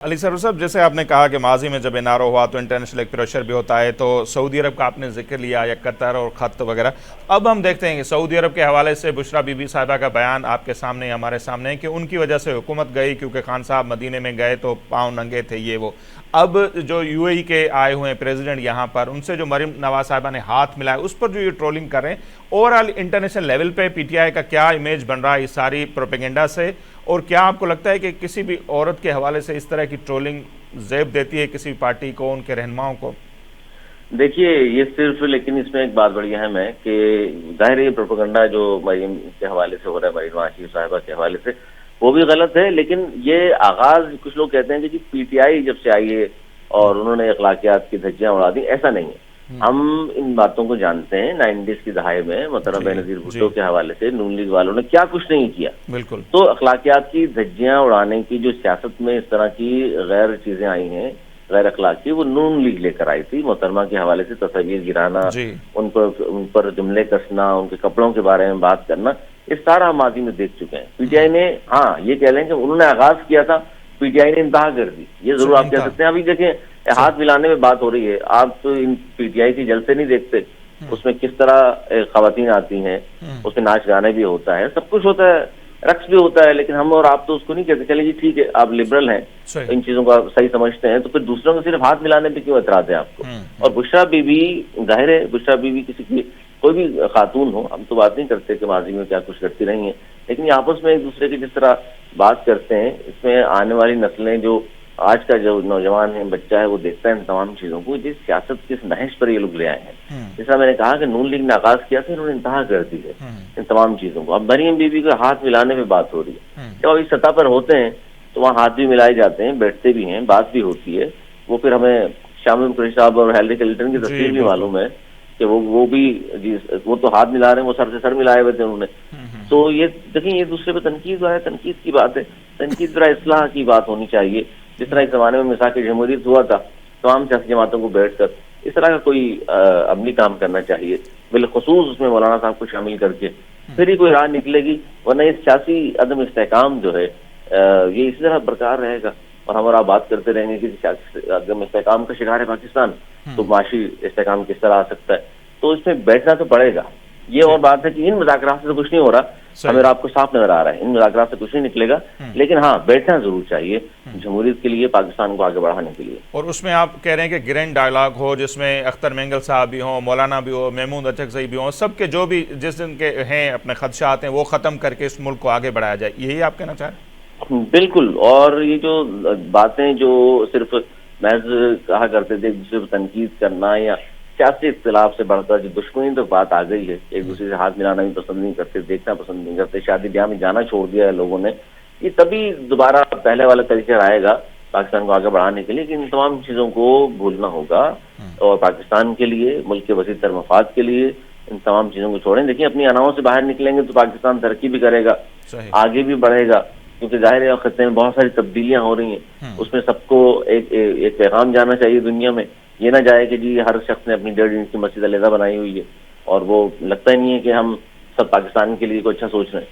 Ali sir साहब, जैसे आपने कहा कि माजी में जब एनआरओ हुआ तो इंटरनेशनल एक प्रेशर भी होता है, तो सऊदी अरब का आपने जिक्र लिया या कतर और खत वगैरह। अब हम देखते हैं कि सऊदी अरब के हवाले से बुशरा बीबी साहिबा का बयान आपके सामने हमारे सामने है कि उनकी वजह से हुकूमत गई, क्योंकि खान साहब मदीने में गए तो पाँव नंगे थे ये वो। अब जो यूएई के आए हुए हैं प्रेसिडेंट यहाँ पर, उनसे जो मरीम नवाज साहिबा ने हाथ मिलाया, उस पर जो ये ट्रोलिंग कर रहे हैं, ओवरऑल इंटरनेशनल लेवल पे पीटीआई का क्या इमेज बन रहा है इस सारी प्रोपेगेंडा से? और क्या आपको लगता है कि किसी भी औरत के हवाले से इस तरह की ट्रोलिंग ज़ेब देती है किसी पार्टी को, उनके रहनुमाओं को? देखिए, ये सिर्फ लेकिन इसमें एक बात बड़ी अहम है कि ज़ाहिर ये प्रोपेगेंडा जो मरीम के हवाले से हो रहा है, मरीम नवाज साहिबा के हवाले से, वो भी गलत है। लेकिन ये आगाज कुछ लोग कहते हैं कि जी पीटीआई जब से आई है और उन्होंने अखलाकियात की धज्जियां उड़ा दी, ऐसा नहीं है। हम इन बातों को जानते हैं। 90s की दहाई में मोहतरम बेनज़ीर भुट्टो के हवाले से नून लीग वालों ने क्या कुछ नहीं किया। बिल्कुल। तो अखलाकियात की धज्जियां उड़ाने की जो सियासत में इस तरह की गैर चीजें आई हैं, गैर अखलाकी, वो नून लीग लेकर आई थी। मोहतरमा के हवाले से तस्वीर गिराना, उन पर जुमले कसना, उनके कपड़ों के बारे में बात करना, ये सारा हम माजी में देख चुके हैं। पीटीआई ने, हाँ ये कह लें कि उन्होंने आगाज किया था, पीटीआई ने इंतहा कर दी, ये जरूर आप कह सकते हैं। अभी देखें, हाथ मिलाने में बात हो रही है, आप तो इन पीटीआई की जलसे नहीं देखते, उसमें किस तरह खवातीन आती हैं, उसमें नाच गाने भी होता है, सब कुछ होता है, रक्स भी होता है। लेकिन हम और आप तो उसको नहीं कहते। चलिए जी ठीक है, आप लिबरल हैं, इन चीजों को आप सही समझते हैं, तो फिर दूसरों को सिर्फ हाथ मिलाने पे क्यों एतराज है आपको? और बुशरा बीबी, जाहिर है बुशरा बीबी किसी की कोई भी खातून हो, हम तो बात नहीं करते कि माजी में क्या कुछ करती रही हैं, लेकिन ये आपस में एक दूसरे की जिस तरह बात करते हैं, इसमें आने वाली नस्लें, जो आज का जो नौजवान है, बच्चा है, वो देखता है इन तमाम चीजों को, जिस सियासत किस नहज पर ये लोग ले आए हैं। जैसा मैंने कहा कि नून लीग ने आगाज किया था, इन्होंने इंतहा कर दी है इन तमाम चीजों को। अब मरीम बीबी को हाथ मिलाने में बात हो रही है। जब इस सतह पर होते हैं तो वहाँ हाथ भी मिलाए जाते हैं, बैठते भी हैं, बात भी होती है। वो फिर हमें शामिल कुरैशी साहब और हिलरी क्लिंटन की तस्वीर भी मालूम है कि वो भी जी, वो तो हाथ मिला रहे हैं, वो सर से सर मिलाए हुए थे उन्होंने। तो ये देखिए, ये दूसरे पे तनकीद है, तनकीद की बात है, तनकीद जरा इस्लाह की बात होनी चाहिए। जिस तरह इस जमाने में मिसाक जमहूरियत हुआ था, तमाम सियासी जमातों को बैठकर इस तरह का कोई अमली काम करना चाहिए, बिलखुसूस उसमें मौलाना साहब को शामिल करके, फिर ही कोई राह निकलेगी। वरना ये सियासी अदम इस्तेहकाम जो है, ये इसी तरह बरकरार रहेगा और हम और आप बात करते रहेंगे कि सियासी अदम इस्तेहकाम का शिकार है पाकिस्तान, तो माशी इस्तेहकाम किस तरह आ सकता है? तो इसमें बैठना तो पड़ेगा। ये और बात है कि इन मुज़ाकरात से तो कुछ नहीं हो रहा, हमें आपको साफ नजर आ रहा है, इन मुज़ाकरात से कुछ नहीं निकलेगा। लेकिन हाँ, बैठना जरूर चाहिए जमहूरियत के लिए, पाकिस्तान को आगे बढ़ाने के लिए। और उसमें आप कह रहे हैं कि ग्रैंड डायलॉग हो, जिसमें अख्तर मेंगल साहब भी हों, मौलाना भी हो, महमूद अचकज़ई भी हों, सबके जो भी जिस दिन के हैं अपने खदशात हैं, वो ख़त्म करके इस मुल्क को आगे बढ़ाया जाए, यही आप कहना चाह रहे हैं? बिल्कुल। और ये जो बातें जो सिर्फ महज कहा करते थे, एक दूसरे पर तनकीद करना या सियासी इख्तिलाफ से बढ़कर जो दुश्मनी तो बात आ गई है, एक दूसरे से हाथ मिलाना भी पसंद नहीं करते, देखना पसंद नहीं करते, शादी ब्याह में जाना छोड़ दिया है लोगों ने। ये तभी दोबारा पहले वाला कल्चर आएगा पाकिस्तान को आगे बढ़ाने के लिए कि इन तमाम चीज़ों को भूलना होगा और पाकिस्तान के लिए, मुल्क के वसीतर मफाद के लिए इन तमाम चीज़ों को छोड़ें। देखिए, अपनी अनाओं से बाहर निकलेंगे तो पाकिस्तान तरक्की भी करेगा, आगे भी बढ़ेगा, क्योंकि जाहिर है खत्ते में बहुत सारी तब्दीलियां हो रही हैं। उसमें सबको एक पैगाम जाना चाहिए दुनिया में। ये ना जाए कि जी हर शख्स ने अपनी 1.5 इंच की मस्जिद अलहदा बनाई हुई है और वो लगता ही नहीं है कि हम सब पाकिस्तान के लिए कुछ अच्छा सोच रहे हैं।